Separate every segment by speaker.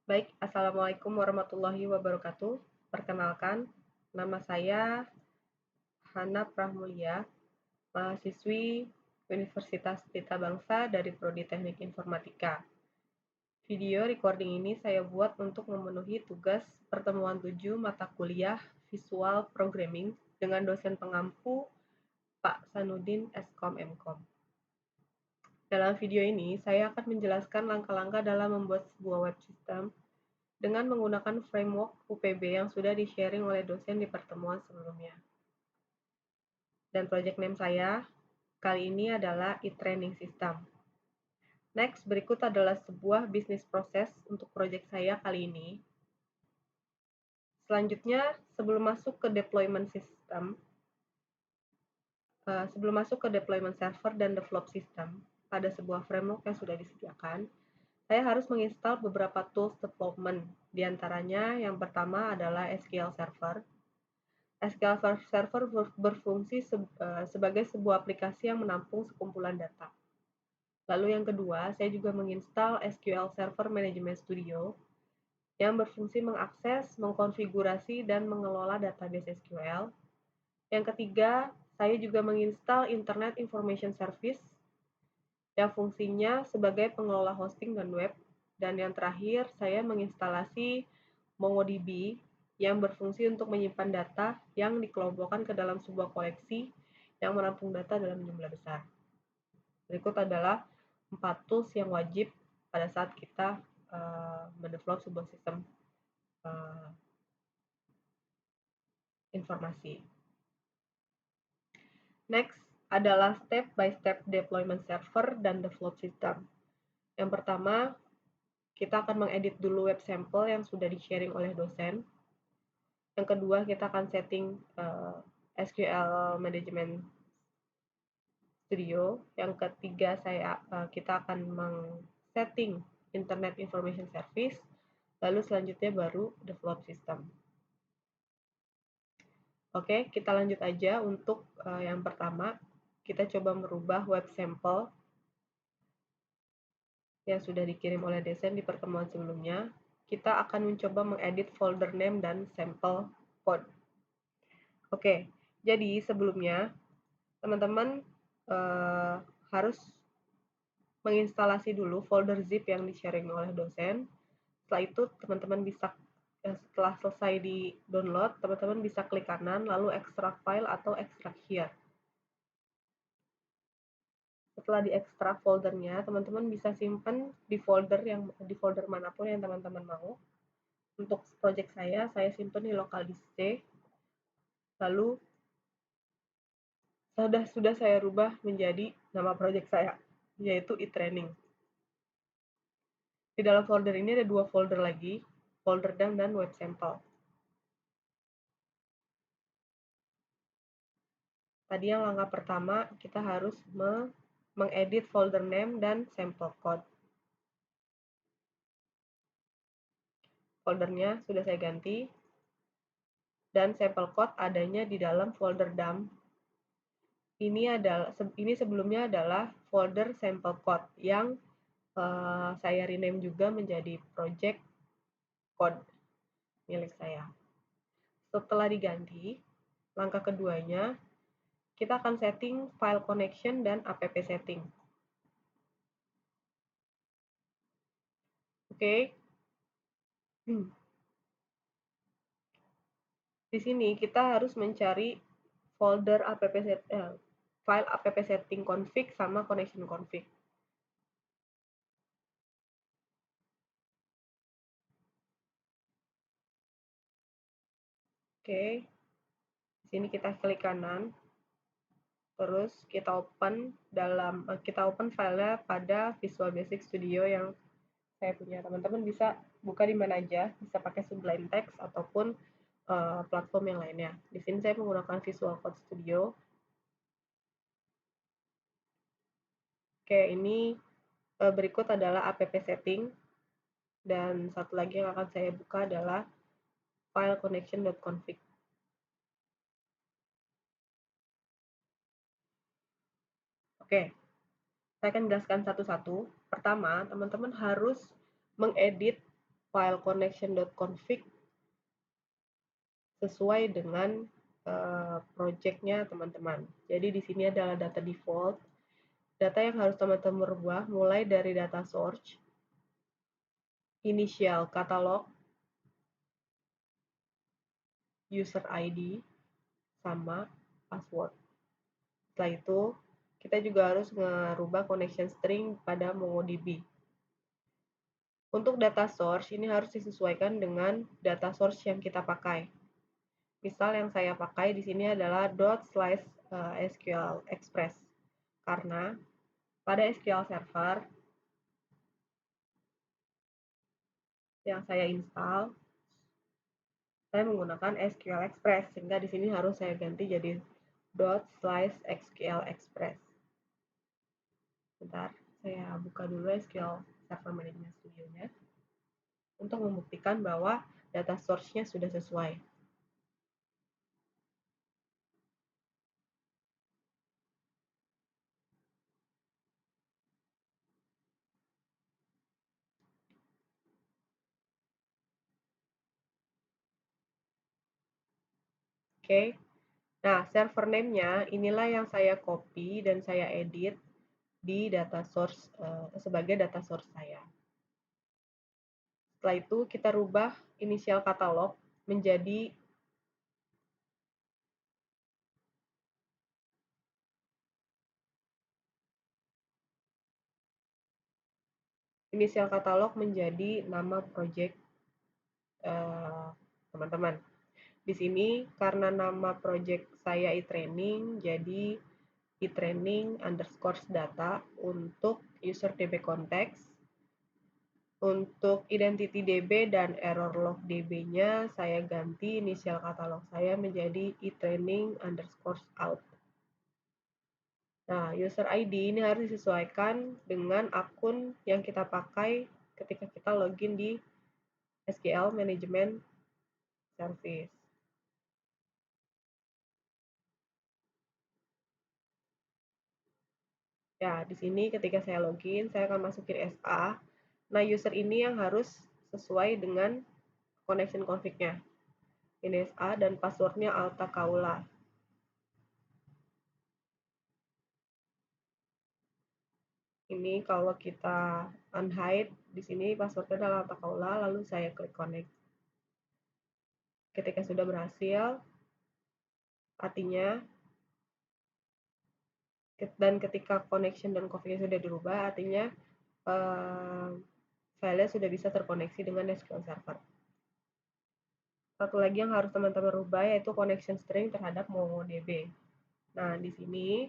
Speaker 1: Baik, Assalamualaikum warahmatullahi wabarakatuh. Perkenalkan, nama saya Hana Prahmulia, mahasiswi Universitas Pelita Bangsa dari Prodi Teknik Informatika. Video recording ini saya buat untuk memenuhi tugas pertemuan 7 mata kuliah Visual Programming dengan dosen pengampu Pak Sanudin Skom Mkom. Dalam video ini, saya akan menjelaskan langkah-langkah dalam membuat sebuah web system dengan menggunakan framework UPB yang sudah di-sharing oleh dosen di pertemuan sebelumnya. Dan project name saya kali ini adalah e-training system. Next, berikut adalah sebuah bisnis proses untuk project saya kali ini. Selanjutnya, sebelum masuk ke deployment server dan develop system pada sebuah framework yang sudah disediakan, saya harus menginstal beberapa tools development. Di antaranya, yang pertama adalah SQL Server. SQL Server berfungsi sebagai sebuah aplikasi yang menampung sekumpulan data. Lalu yang kedua, saya juga menginstal SQL Server Management Studio yang berfungsi mengakses, mengkonfigurasi, dan mengelola database SQL. Yang ketiga, saya juga menginstal Internet Information Service yang fungsinya sebagai pengelola hosting dan web. Dan yang terakhir, saya menginstalasi MongoDB yang berfungsi untuk menyimpan data yang dikelompokkan ke dalam sebuah koleksi yang menampung data dalam jumlah besar. Berikut adalah 4 tools yang wajib pada saat kita mendevelop sebuah sistem informasi. Next adalah step-by-step deployment server dan develop system. Yang pertama, kita akan mengedit dulu web sampel yang sudah di-sharing oleh dosen. Yang kedua, kita akan setting SQL Management Studio. Yang ketiga, kita akan setting Internet Information Service. Lalu selanjutnya baru develop system. Oke, kita lanjut aja untuk yang pertama. Kita coba merubah web sample yang sudah dikirim oleh dosen di pertemuan sebelumnya. Kita akan mencoba mengedit folder name dan sample code. Oke, jadi sebelumnya teman-teman harus menginstalasi dulu folder zip yang di-sharing oleh dosen. Setelah itu teman-teman bisa setelah selesai di-download, teman-teman bisa klik kanan lalu extract file atau extract here. Setelah diekstrak foldernya, teman-teman bisa simpan di folder manapun yang teman-teman mau. Untuk project saya simpan di local disk C. Lalu sudah saya rubah menjadi nama project saya, yaitu e-training. Di dalam folder ini ada 2 folder lagi, folder dump dan web sample. Tadi yang langkah pertama, kita harus mengedit folder name dan sample code. Foldernya sudah saya ganti, dan sample code adanya di dalam folder dump. Ini sebelumnya adalah folder sample code yang saya rename juga menjadi project code milik saya. Setelah diganti, langkah keduanya, kita akan setting file connection dan app setting. Oke. Di sini kita harus mencari folder file app setting config sama connection config. Oke. Di sini kita klik kanan. Terus kita open filenya pada Visual Basic Studio yang saya punya. Teman-teman bisa buka di mana aja, bisa pakai Sublime Text ataupun platform yang lainnya. Di sini saya menggunakan Visual Code Studio. Oke, ini berikut adalah app setting, dan satu lagi yang akan saya buka adalah file connection.config. Oke, saya akan jelaskan satu-satu. Pertama, teman-teman harus mengedit file connection.config sesuai dengan project-nya teman-teman. Jadi di sini adalah data default. Data yang harus teman-teman rubah mulai dari data source, initial catalog, user ID, sama password. Setelah itu, kita juga harus merubah connection string pada MongoDB. Untuk data source, ini harus disesuaikan dengan data source yang kita pakai. Misal yang saya pakai di sini adalah ./SQL Express. Karena pada SQL Server yang saya install, saya menggunakan SQL Express, sehingga di sini harus saya ganti jadi ./SQL Express. Bentar, saya buka dulu SQL Server Management Studio-nya untuk membuktikan bahwa data source-nya sudah sesuai. Oke. Nah, server name-nya inilah yang saya copy dan saya edit di data source sebagai data source saya. Setelah itu kita rubah initial catalog menjadi nama project teman-teman. Di sini karena nama project saya e-training, jadi e-training_data untuk user DB context. Untuk identity DB dan error log DB-nya saya ganti initial catalog saya menjadi e-training_out. Nah, user ID ini harus disesuaikan dengan akun yang kita pakai ketika kita login di SQL Management Service. Ya, di sini ketika saya login, saya akan masukin SA. Nah, user ini yang harus sesuai dengan connection config-nya. Ini SA dan passwordnya Alta Kaula. Ini kalau kita unhide, di sini passwordnya adalah Alta Kaula, lalu saya klik connect. Ketika sudah berhasil, artinya dan ketika connection dan config sudah dirubah, artinya filenya sudah bisa terkoneksi dengan SQL Server. Satu lagi yang harus teman-teman rubah yaitu connection string terhadap MongoDB. Nah, di sini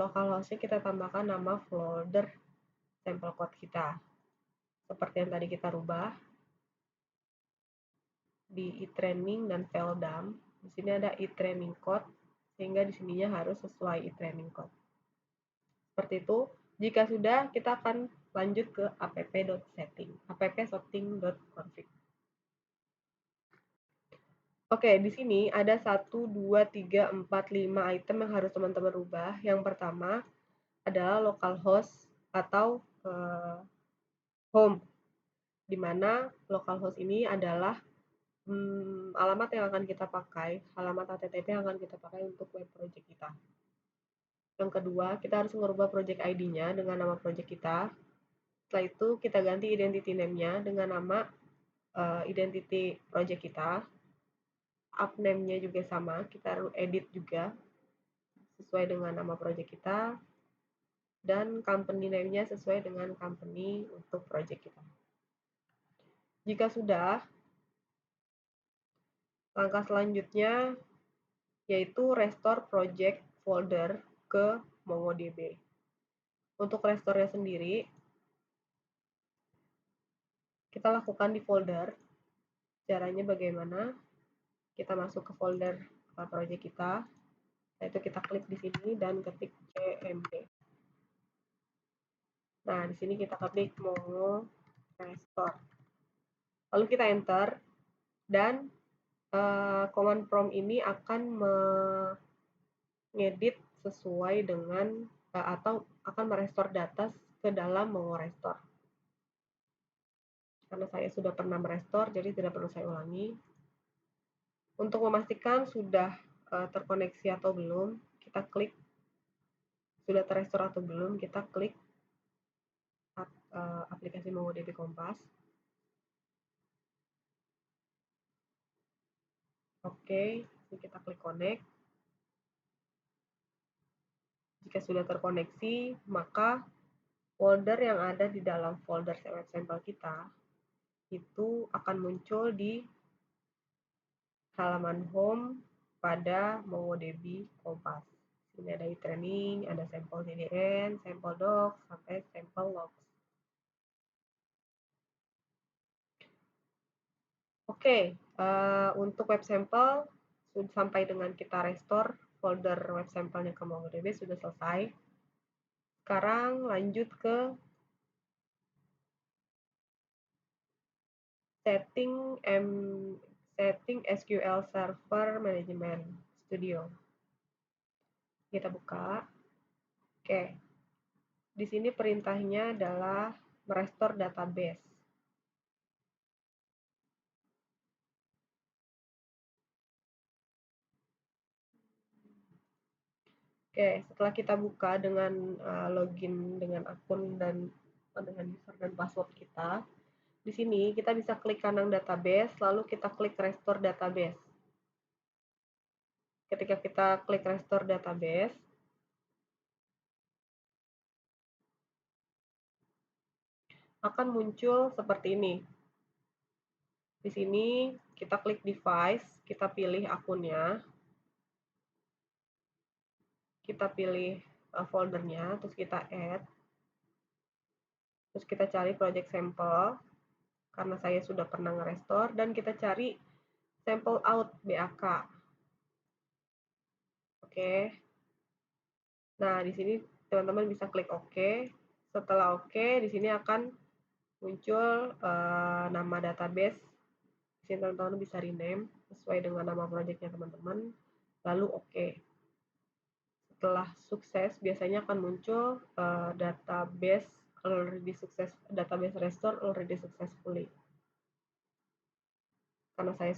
Speaker 1: localhost-nya kita tambahkan nama folder sampel code kita. Seperti yang tadi kita rubah di e-training dan file dump. Di sini ada e-training code, sehingga di sininya harus sesuai e-training code. Seperti itu. Jika sudah, kita akan lanjut ke app.setting, app.setting.config. Oke, di sini ada 1, 2, 3, 4, 5 item yang harus teman-teman rubah. Yang pertama adalah localhost atau home, di mana localhost ini adalah alamat yang akan kita pakai, alamat HTTP yang akan kita pakai untuk web project kita. Yang kedua, kita harus merubah project ID-nya dengan nama project kita. Setelah itu, kita ganti identity name-nya dengan nama identity project kita. App name-nya juga sama, kita harus edit juga sesuai dengan nama project kita. Dan company name-nya sesuai dengan company untuk project kita. Jika sudah, langkah selanjutnya yaitu restore project folder ke MongoDB. Untuk restore-nya sendiri, kita lakukan di folder. Caranya bagaimana? Kita masuk ke folder project kita, yaitu kita klik di sini dan ketik cmd. Nah, di sini kita klik Mongo restore. Lalu kita enter dan command prompt ini akan mengedit sesuai dengan atau akan merestore data ke dalam Mongo Restore. Karena saya sudah pernah merestore, jadi tidak perlu saya ulangi. Untuk memastikan sudah terkoneksi atau belum, kita klik sudah terrestore atau belum, kita klik aplikasi MongoDB Kompas. Oke, ini kita klik connect. Jika sudah terkoneksi, maka folder yang ada di dalam folder web sampel kita itu akan muncul di halaman home pada MongoDB Kompas. Ini ada e-training, ada sampel CDN, sampel docs, sampai sampel logs. Oke, untuk web sampel sampai dengan kita restore folder web sampelnya ke MongoDB sudah selesai. Sekarang lanjut ke setting SQL Server Management Studio. Kita buka. Oke. Di sini perintahnya adalah merestore database. Oke, setelah kita buka dengan login dengan akun dan dengan user dan password kita, di sini kita bisa klik kanan database, lalu kita klik restore database. Ketika kita klik restore database, akan muncul seperti ini. Di sini kita klik device, kita pilih akunnya, kita pilih foldernya, terus kita add, terus kita cari project sample, karena saya sudah pernah nge-restore, dan kita cari sample out BAK. Oke. Nah, di sini teman-teman bisa klik OK. Setelah OK, di sini akan muncul nama database. Di sini teman-teman bisa rename sesuai dengan nama projectnya teman-teman. Lalu OK. Setelah sukses, biasanya akan muncul database restore already successfully. Karena saya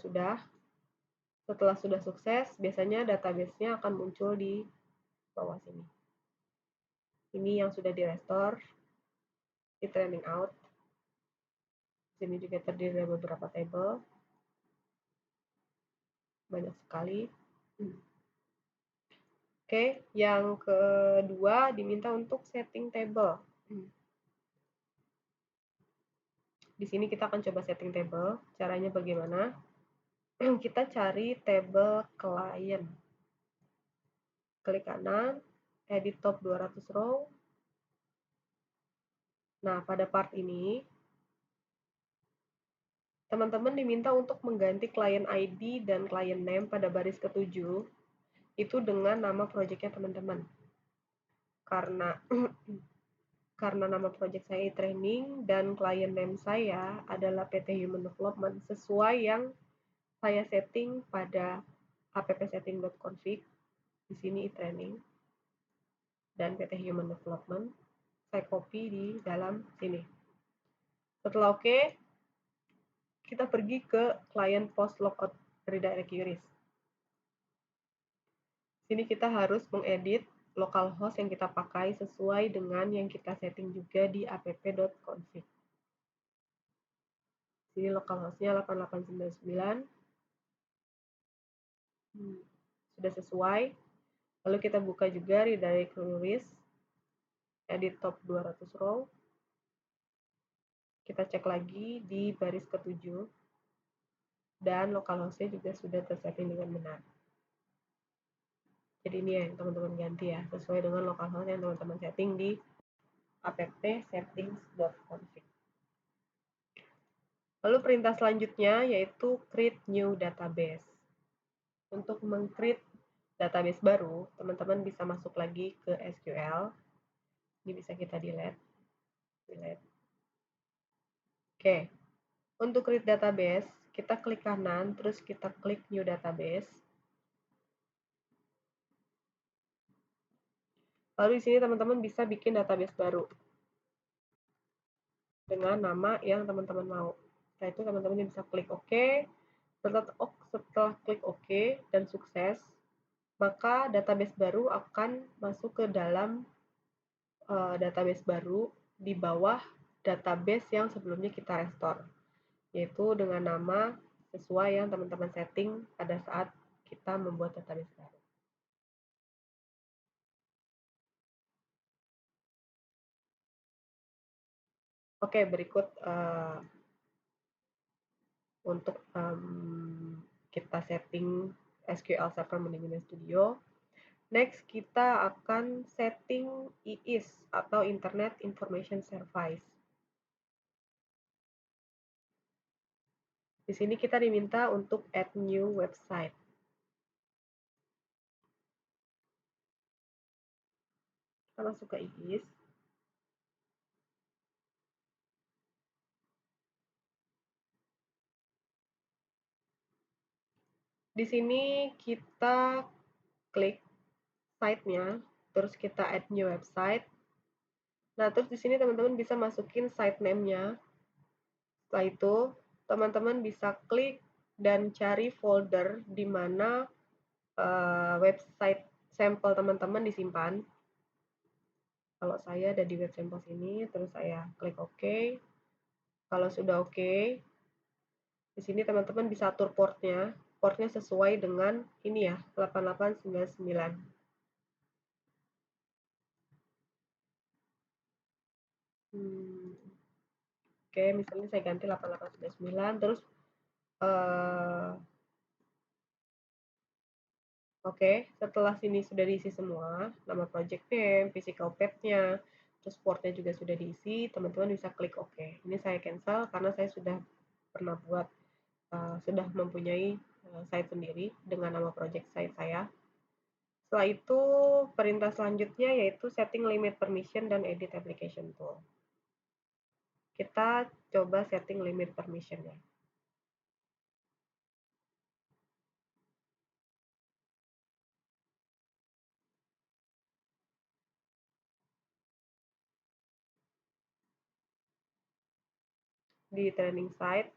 Speaker 1: setelah sudah sukses, biasanya database-nya akan muncul di bawah sini. Ini yang sudah di restore, di training out. Sini juga terdiri dari beberapa table, banyak sekali. Oke, yang kedua diminta untuk setting table. Di sini kita akan coba setting table. Caranya bagaimana? Kita cari table client. Klik kanan, edit top 200 row. Nah, pada part ini, teman-teman diminta untuk mengganti client ID dan client name pada baris ke-7 itu dengan nama projectnya teman-teman. Karena nama project saya training dan client name saya adalah PT Human Development sesuai yang saya setting pada appsetting.config. Di sini training dan PT Human Development. Saya copy di dalam sini. Setelah OK, kita pergi ke client post logout redirect queries. Sini kita harus mengedit localhost yang kita pakai sesuai dengan yang kita setting juga di app.config. Sini localhostnya 8899. Sudah sesuai. Lalu kita buka juga redirect queries, edit top 200 row. Kita cek lagi di baris ke-7 dan localhostnya juga sudah tersetting dengan benar. Jadi ini yang teman-teman ganti ya, sesuai dengan localhost yang teman-teman setting di app.settings.config. Lalu perintah selanjutnya yaitu create new database. Untuk meng-create database baru, teman-teman bisa masuk lagi ke SQL. Ini bisa kita delete. Oke, untuk create database, kita klik kanan, terus kita klik new database. Lalu di sini teman-teman bisa bikin database baru dengan nama yang teman-teman mau. Setelah itu teman-teman bisa klik OK. Setelah klik OK dan sukses, maka database baru akan masuk ke dalam database baru di bawah database yang sebelumnya kita restore, yaitu dengan nama sesuai yang teman-teman setting pada saat kita membuat database baru. Oke, berikut untuk kita setting SQL Server Management Studio. Next, kita akan setting IIS atau Internet Information Service. Di sini kita diminta untuk add new website. Kita masuk ke IIS. Di sini kita klik site-nya, terus kita add new website. Nah, terus di sini teman-teman bisa masukin site name-nya. Setelah itu, teman-teman bisa klik dan cari folder di mana website sampel teman-teman disimpan. Kalau saya ada di web sampel sini, terus saya klik OK. Kalau sudah OK, di sini teman-teman bisa atur portnya. Portnya sesuai dengan ini ya, 8899. Oke, misalnya saya ganti 8899, terus oke, setelah sini sudah diisi semua, nama project name, physical path-nya, terus portnya juga sudah diisi, teman-teman bisa klik OK. Ini saya cancel karena saya sudah pernah buat, sudah mempunyai site sendiri dengan nama project site saya. Setelah itu, perintah selanjutnya yaitu setting limit permission dan edit application tool. Kita coba setting limit permission-nya. Di training site,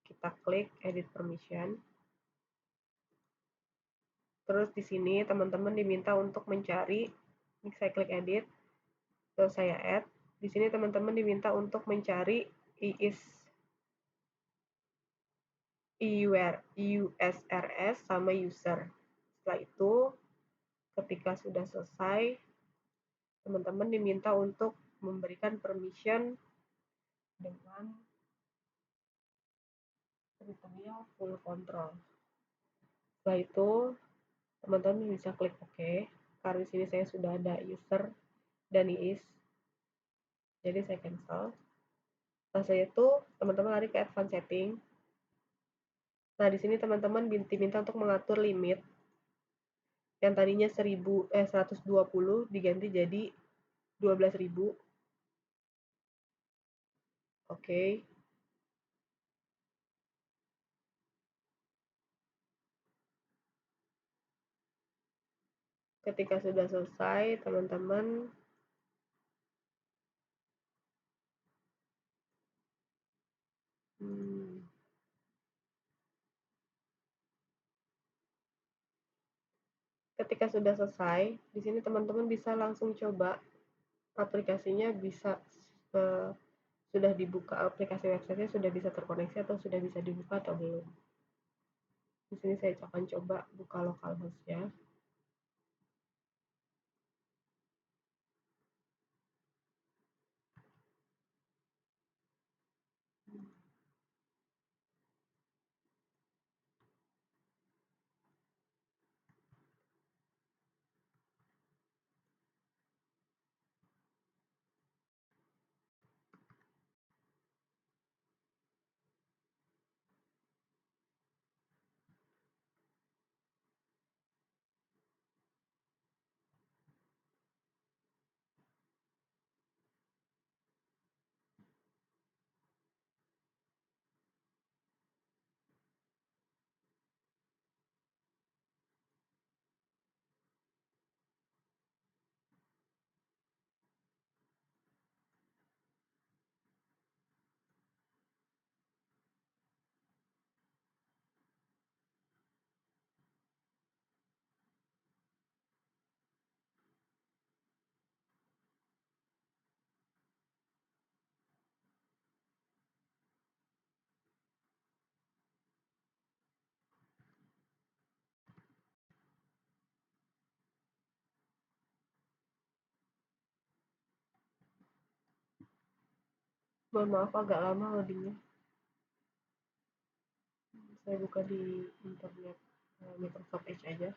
Speaker 1: kita klik edit permission. Terus di sini teman-teman diminta untuk mencari, ini saya klik edit, terus saya add. Di sini teman-teman diminta untuk mencari IIS USRS sama user. Setelah itu, ketika sudah selesai, teman-teman diminta untuk memberikan permission dengan kriteria full control. Setelah itu, teman-teman bisa klik OK. Karena di sini saya sudah ada user dan IIS, jadi saya cancel. Setelah itu, teman-teman lari ke advanced setting. Nah, di sini teman-teman diminta untuk mengatur limit yang tadinya 120 diganti jadi 12.000. Oke. Ketika sudah selesai, teman-teman ketika sudah selesai, di sini teman-teman bisa langsung coba aplikasinya bisa sudah dibuka, aplikasi websitenya sudah bisa terkoneksi atau sudah bisa dibuka atau belum. Di sini saya akan coba buka localhost-nya. Mohon maaf agak lama loadingnya. Saya buka di internet Microsoft Edge aja.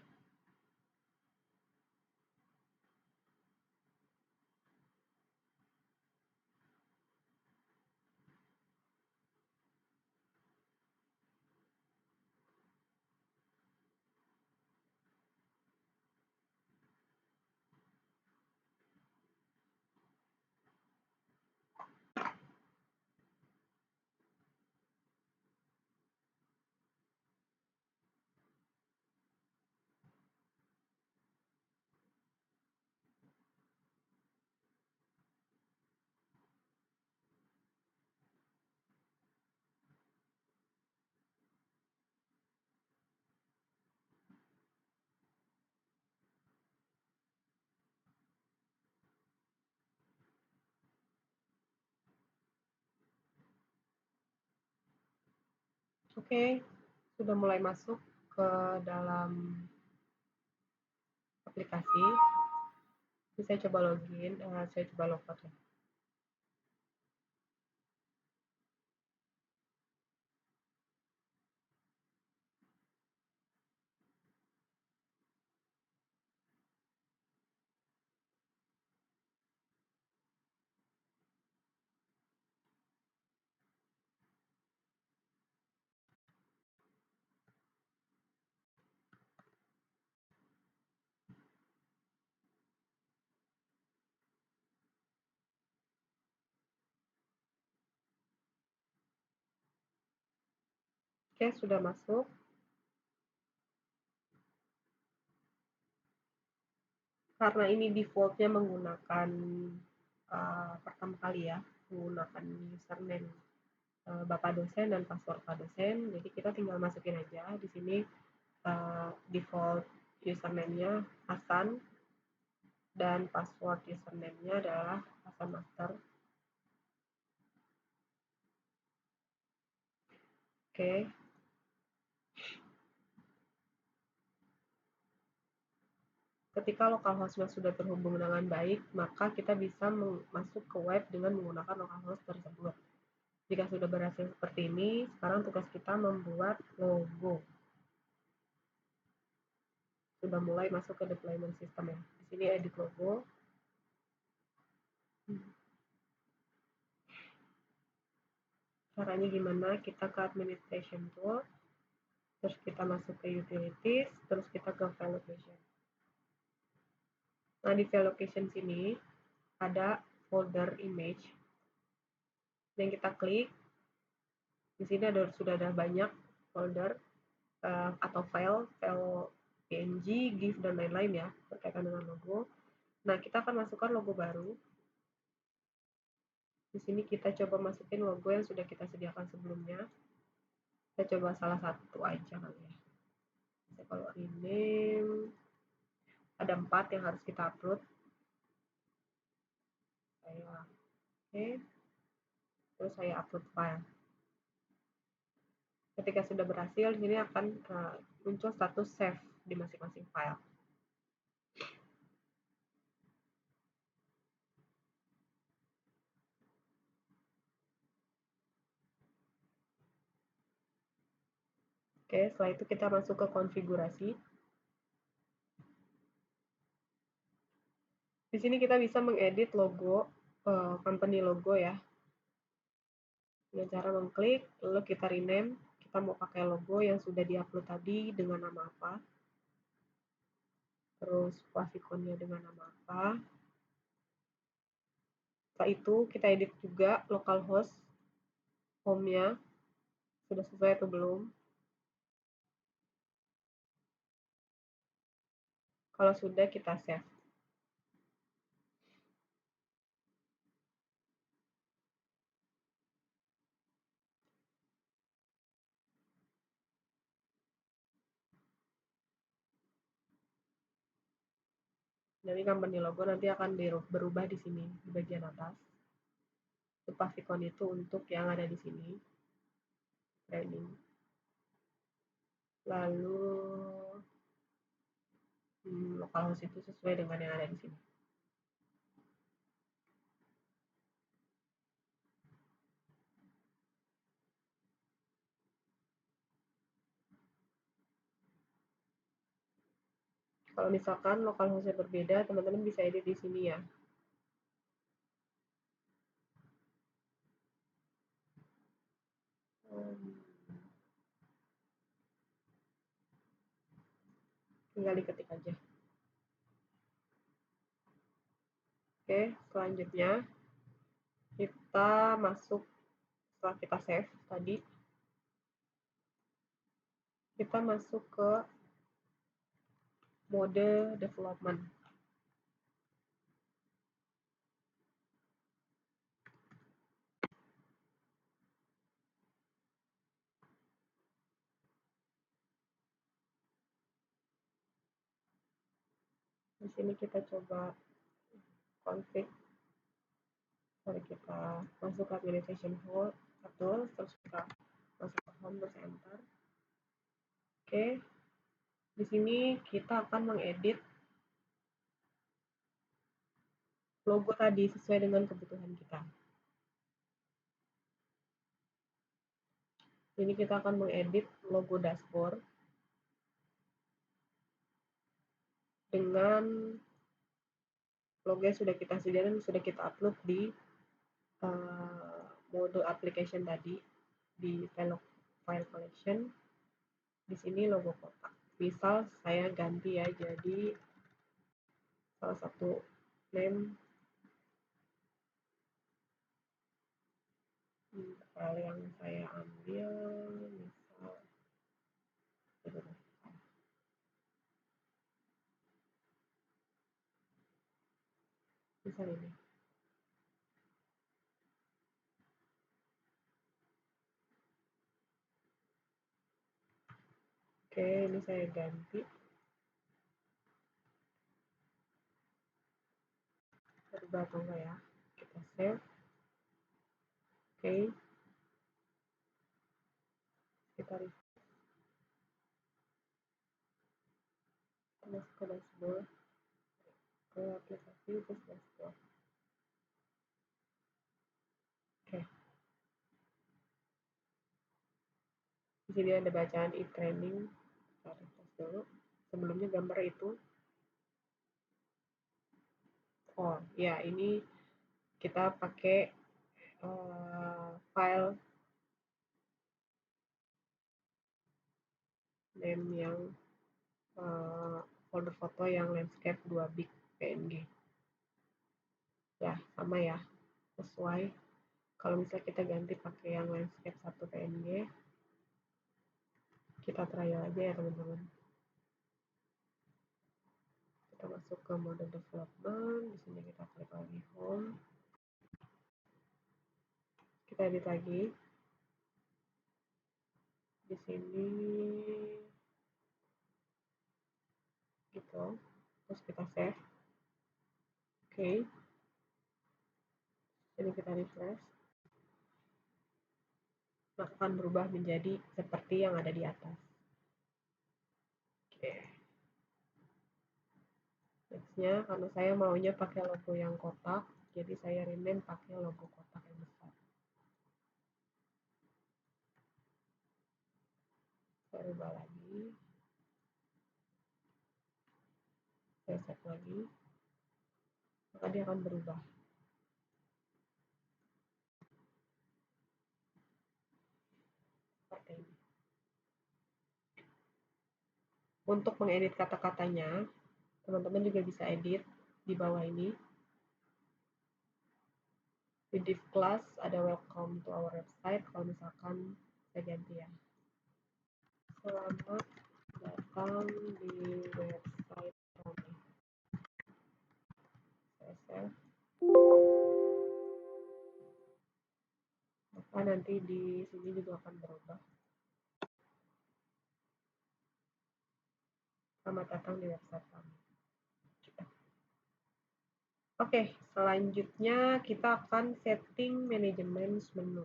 Speaker 1: Oke, sudah mulai masuk ke dalam aplikasi. Ini saya coba login, saya coba logout ya. Oke, sudah masuk. Karena ini defaultnya menggunakan pertama kali ya, menggunakan username Bapak dosen dan password Pak dosen. Jadi kita tinggal masukin aja di sini default username-nya Hasan dan password username-nya adalah Hasan Master. Oke. Ketika localhost-nya sudah terhubung dengan baik, maka kita bisa masuk ke web dengan menggunakan localhost tersebut. Jika sudah berhasil seperti ini, sekarang tugas kita membuat logo. Sudah mulai masuk ke deployment system ya. Di sini edit logo. Caranya gimana? Kita ke administration tool, terus kita masuk ke utilities, terus kita ke file location. Nah, di file location sini ada folder image yang kita klik. Di sini sudah ada banyak folder atau file PNG, GIF, dan lain-lain ya berkaitan dengan logo. Nah, kita akan masukkan logo baru. Di sini kita coba masukin logo yang sudah kita sediakan sebelumnya. Kita coba salah satu aja kali ya. Kalau rename, ada 4 yang harus kita upload. Oke, terus saya upload file. Ketika sudah berhasil, ini akan muncul status save di masing-masing file. Oke, setelah itu kita masuk ke konfigurasi. Di sini kita bisa mengedit logo, company logo ya. Dengan cara mengklik, lalu kita rename, kita mau pakai logo yang sudah diupload tadi dengan nama apa. Terus favicon-nya dengan nama apa. Setelah itu kita edit juga localhost home-nya, sudah sesuai atau belum. Kalau sudah, kita save. Jadi company logo nanti akan berubah di sini, di bagian atas. Favicon itu untuk yang ada di sini. Training. Lalu localhost itu sesuai dengan yang ada di sini. Kalau misalkan lokal hostnya berbeda, teman-teman bisa edit di sini ya. Tinggal diketik aja. Oke, selanjutnya kita masuk, setelah kita save tadi, kita masuk ke mode development. Di sini kita coba config. Mari kita masuk ke administration tool, terus kita masuk ke home, terus enter. Oke, di sini kita akan mengedit logo tadi sesuai dengan kebutuhan kita. Ini kita akan mengedit logo dashboard dengan logo yang sudah kita sediakan, sudah kita upload di mode application tadi di file collection. Di sini logo kotak. Misal saya ganti ya, jadi salah satu name file yang saya ambil, misal ini. Oke, ini saya ganti. Berubah atau enggak ya? Kita save. Oke. Kita refresh. Masuk ke dashboard. Ke aplikasi, terus dashboard. Oke. Di sini ada bacaan e-training. Kita refresh dulu. Sebelumnya gambar itu. Oh, ya ini kita pakai file name yang folder foto yang landscape 2 big PNG. Ya, sama ya. Sesuai. Kalau misalnya kita ganti pakai yang landscape 1 PNG, kita trial aja ya teman-teman. Kita masuk ke mode development. Di sini kita klik lagi home. Kita edit lagi. Di sini gitu. Terus kita save. Oke. Jadi kita refresh. Maka akan berubah menjadi seperti yang ada di atas. Oke. Nextnya, karena saya maunya pakai logo yang kotak, jadi saya rename pakai logo kotak yang besar. Saya ubah lagi. Saya save lagi. Maka dia akan berubah. Seperti ini. Untuk mengedit kata-katanya, teman-teman juga bisa edit di bawah ini. Di div class ada welcome to our website. Kalau misalkan saya ganti ya. Selamat datang di website kami. Saya save. Maka nanti di sini juga akan berubah. Selamat datang di website kami. Oke, selanjutnya kita akan setting manajemen menu.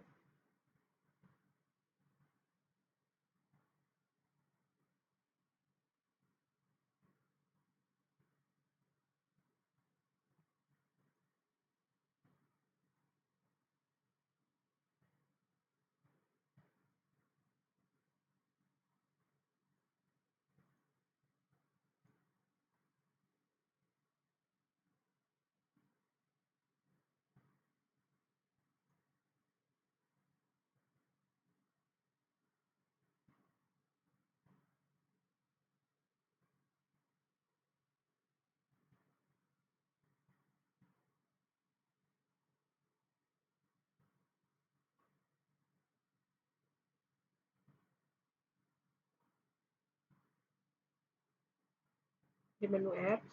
Speaker 1: Di menu apps,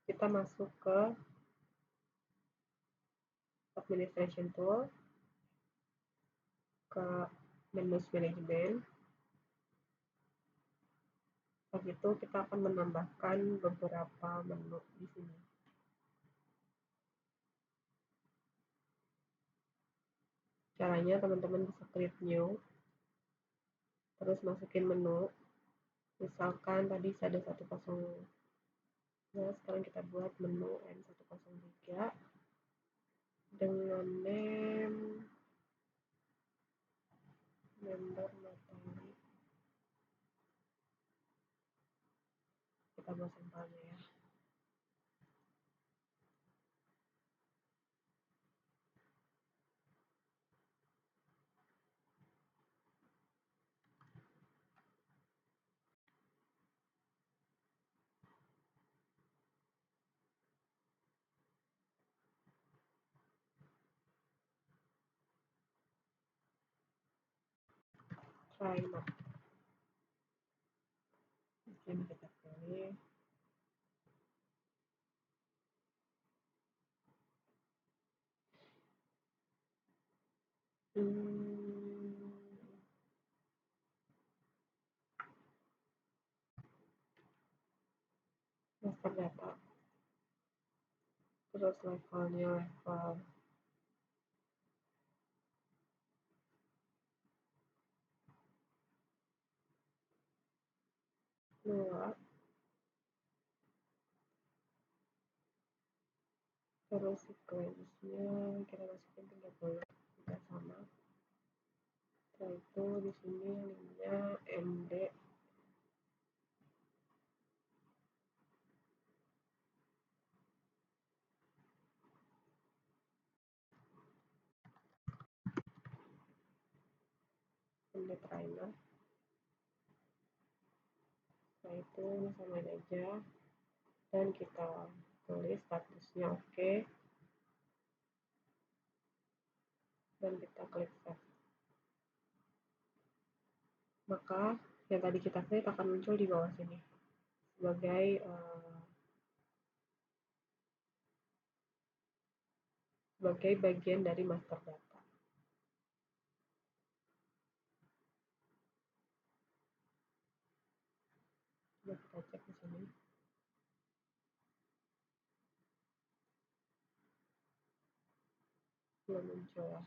Speaker 1: kita masuk ke administration tool, ke menu manajemen. Begitu kita akan menambahkan beberapa menu di sini. Caranya teman-teman bisa klik new, terus masukin menu. Misalkan tadi ada 100. Nah, sekarang kita buat menu N103 dengan member Natalie. Kita buat sampelnya ya. Try now. Di sini kita pilih. Master data. Terus levelnya level 2. Terus sequence-nya kita masukin 30. Kita sama. Setelah itu di sini linknya MD. MD trainer. Setelah itu samain aja dan kita tulis statusnya oke, dan kita klik save. Maka yang tadi kita klik akan muncul di bawah sini sebagai bagian dari master data. Nah, kita cek di sini. Belum muncul ya.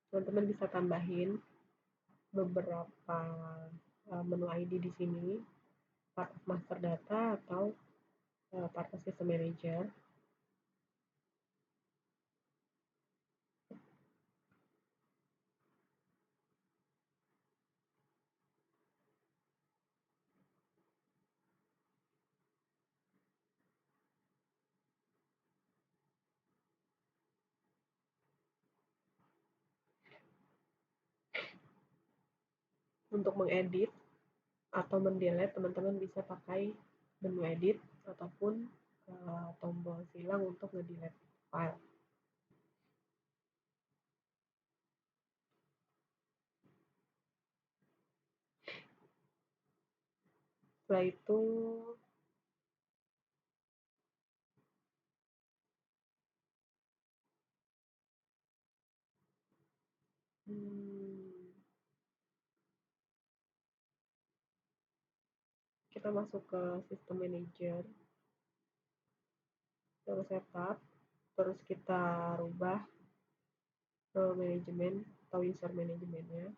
Speaker 1: Teman-teman bisa tambahin beberapa menu ID di sini, part of master data atau part of system manager. Untuk mengedit atau mendelete, teman-teman bisa pakai menu edit ataupun tombol silang untuk ngedelete file. Setelah itu kita masuk ke sistem manager, terus setup, terus kita rubah ke manajemen atau user manajemennya.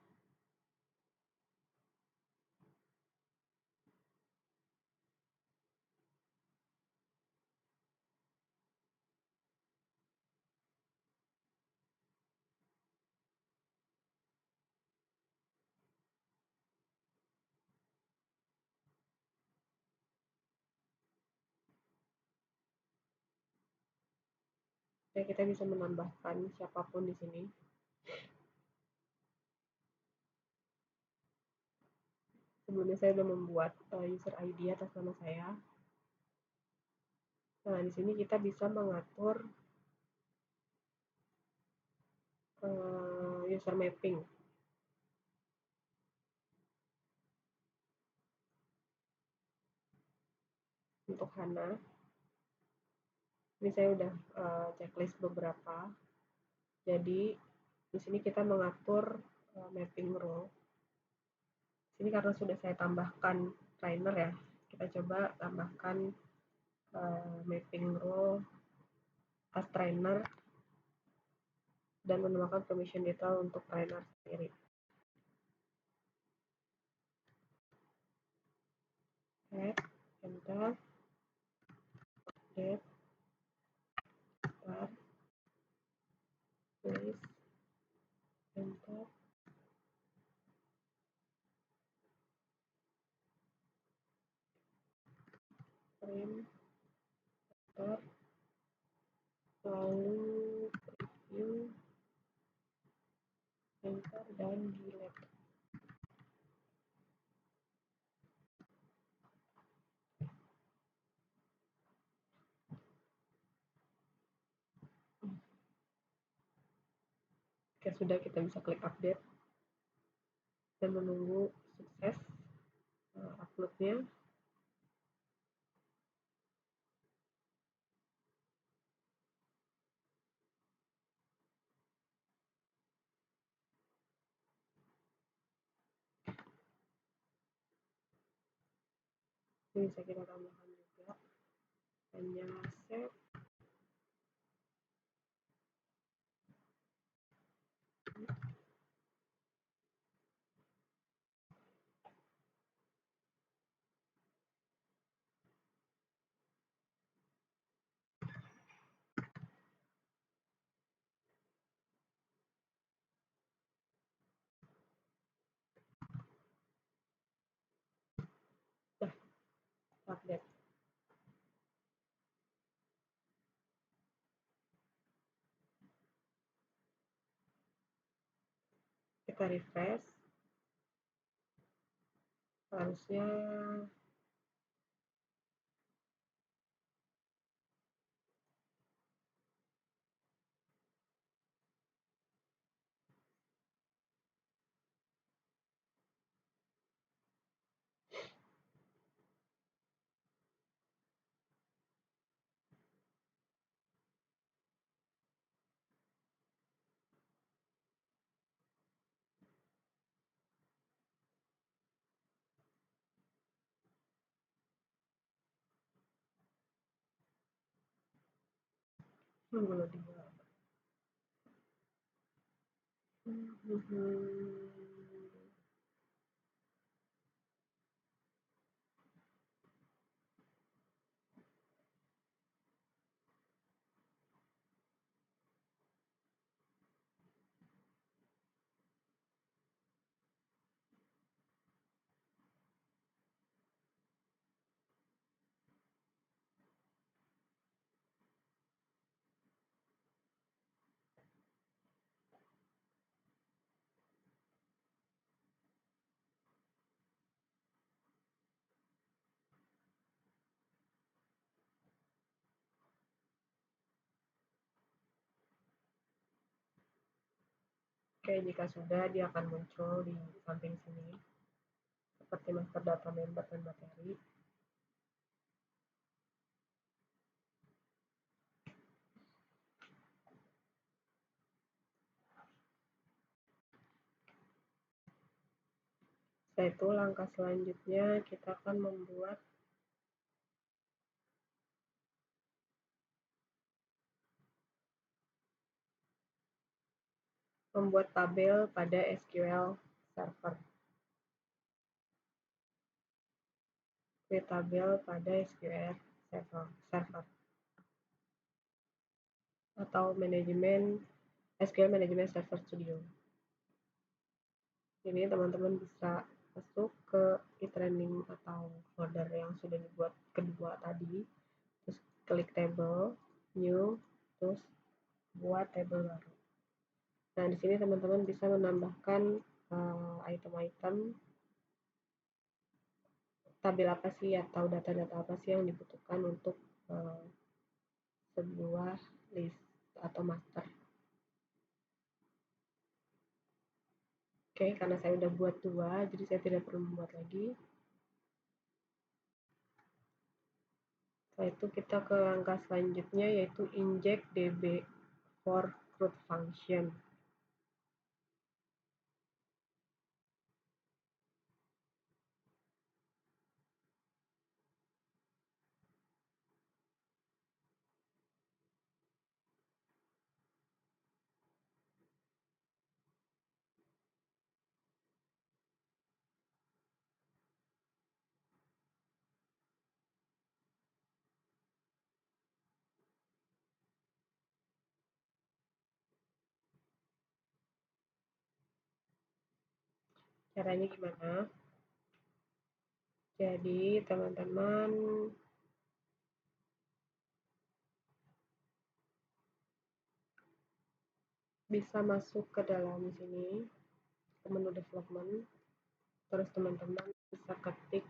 Speaker 1: Ya, kita bisa menambahkan siapapun di sini. Sebelumnya saya sudah membuat user ID atas nama saya. Nah, di sini kita bisa mengatur user mapping. Untuk HANA, ini saya udah checklist beberapa. Jadi di sini kita mengatur mapping role. Di sini karena sudah saya tambahkan trainer ya, kita coba tambahkan mapping role as trainer dan menambahkan permission detail untuk trainer sendiri. Add, enter, update, start, place, enter, print, enter, lalu preview, enter, dan delete. Oke, sudah, kita bisa klik update dan menunggu sukses uploadnya. Ini bisa kita tambahkan juga hanya save. Nah, update. Kita refresh. Harusnya nunggu loading. Oke, jika sudah, dia akan muncul di samping sini seperti master data member dan materi. Setelah itu, langkah selanjutnya kita akan membuat tabel pada SQL Server. Create tabel pada SQL Server atau SQL Management Server Studio. Ini teman-teman bisa masuk ke e-training atau folder yang sudah dibuat kedua tadi, terus klik table, new, terus buat table baru. Nah, di sini teman-teman bisa menambahkan item-item tabel apa sih atau data-data apa sih yang dibutuhkan untuk uh, sebuah list atau master. Oke, karena saya udah buat dua, jadi saya tidak perlu membuat lagi. Setelah itu kita ke langkah selanjutnya, yaitu inject db for CRUD function. Caranya gimana? Jadi teman-teman bisa masuk ke dalam sini, ke menu development, terus teman-teman bisa ketik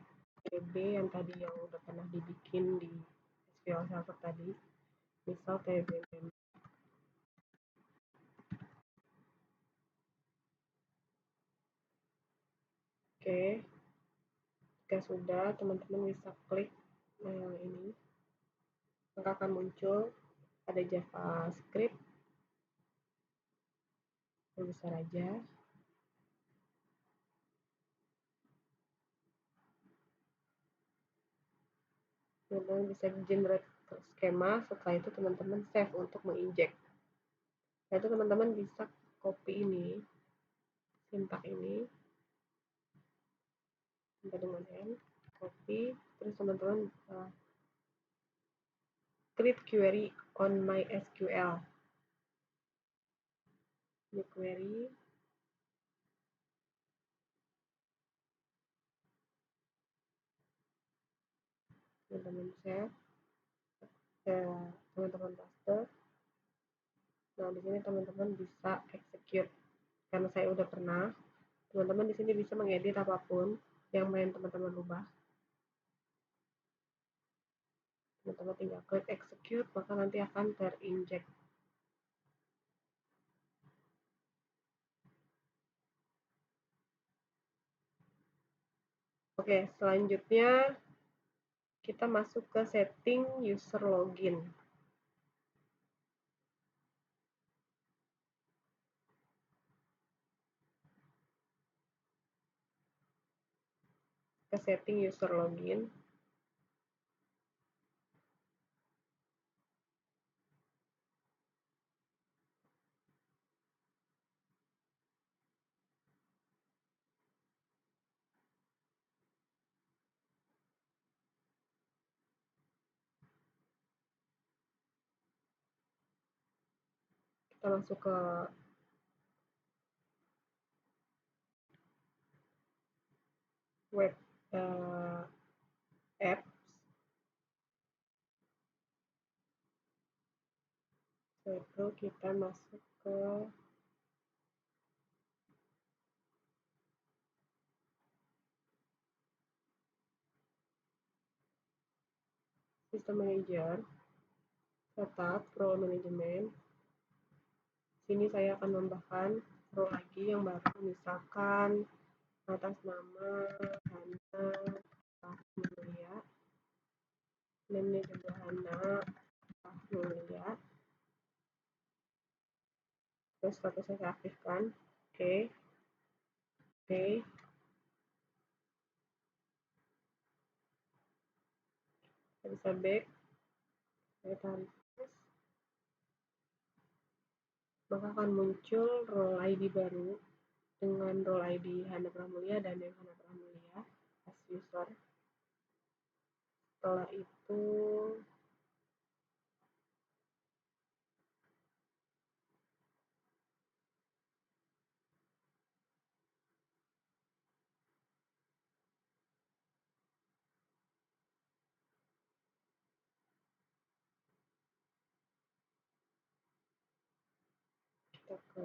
Speaker 1: tb yang tadi yang udah pernah dibikin di SQL Server tadi, misal tb member. Oke, jika sudah, teman-teman bisa klik yang ini, maka akan muncul ada JavaScript yang besar aja. Teman-teman bisa generate skema, setelah itu teman-teman save untuk menginjek. Setelah itu teman-teman bisa copy ini, sintak ini, sampai dengan end, copy, terus teman-teman create query on MySQL. New query, teman-teman save, teman-teman paste. Nah, di sini teman-teman bisa execute. Karena saya udah pernah, teman-teman di sini bisa mengedit apapun yang main teman-teman rubah. Teman-teman tinggal klik execute, maka nanti akan terinject. Oke, selanjutnya kita masuk ke setting user login. Ke setting user login. Kita masuk ke web apps. Setelah itu kita masuk ke System Manager, Setup, Role Management. Sini saya akan menambahkan role lagi yang baru, misalkan atas nama Hana Mulia, namanya juga Hana Mulia. Terus status saya aktifkan, oke, oke. Saya bisa back, saya tarik, maka akan muncul role ID baru dengan role ID Hana Pramulia dan yang Hana Pramulia as user. Setelah itu kita ke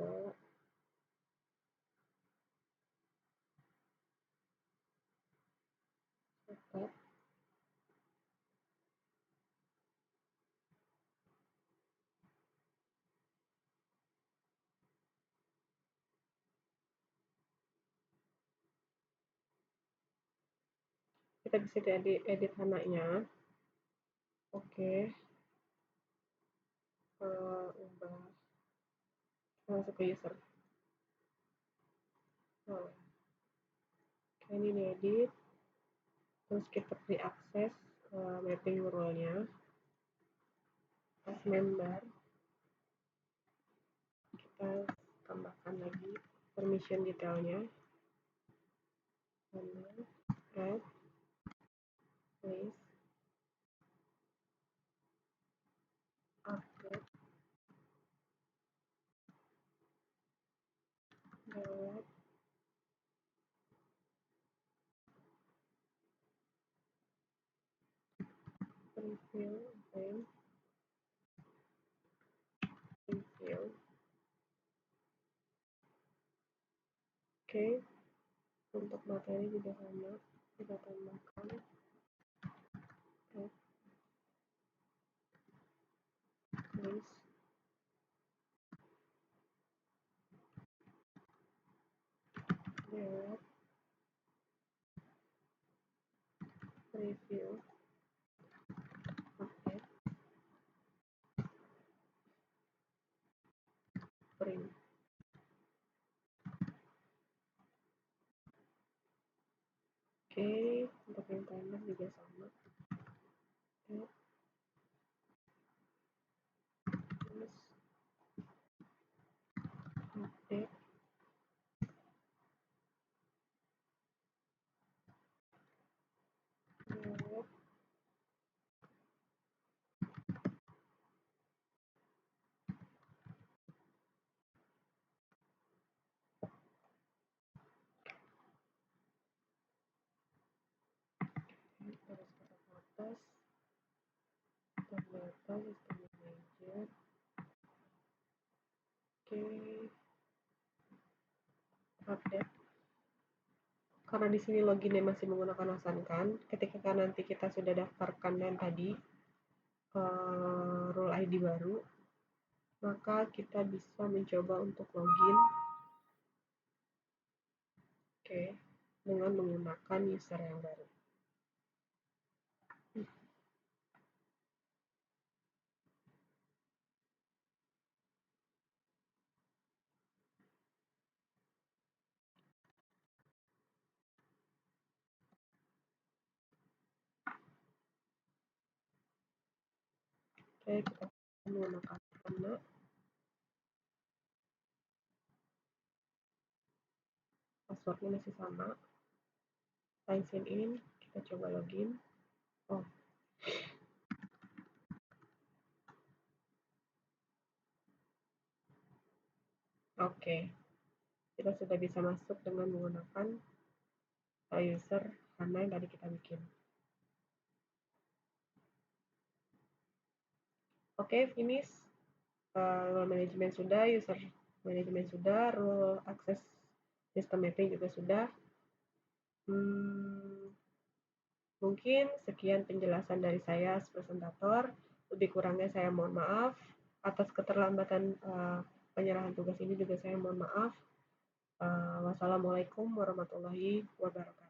Speaker 1: Kita bisa edit HANA-nya. Oke, ubah, masuk ke user. Nah, ini diedit, terus kita beri akses mapping rule-nya, as member, kita tambahkan lagi permission detailnya, add, place, update, download, preview, then preview. Oke, untuk materi juga sama, kita tambahkan add, place, download, preview, update, print. Oke, untuk yang timer juga sama, add, terus update, download. Terus ke atas, ternyata sistem manager. Oke, update. Karena di sini loginnya masih menggunakan Hasankan, ketika nanti kita sudah daftarkan dan tadi role ID baru, maka kita bisa mencoba untuk login, oke, dengan menggunakan user yang baru. Oke, kita menggunakan HANA, passwordnya masih sama, sign in, kita coba login. Oh, oke, kita sudah bisa masuk dengan menggunakan user HANA yang tadi kita bikin. Oke, finish. Role management sudah, user management sudah, role access system mapping juga sudah. Mungkin sekian penjelasan dari saya as presentator. Lebih kurangnya saya mohon maaf. Atas keterlambatan penyerahan tugas ini juga saya mohon maaf. Wassalamualaikum warahmatullahi wabarakatuh.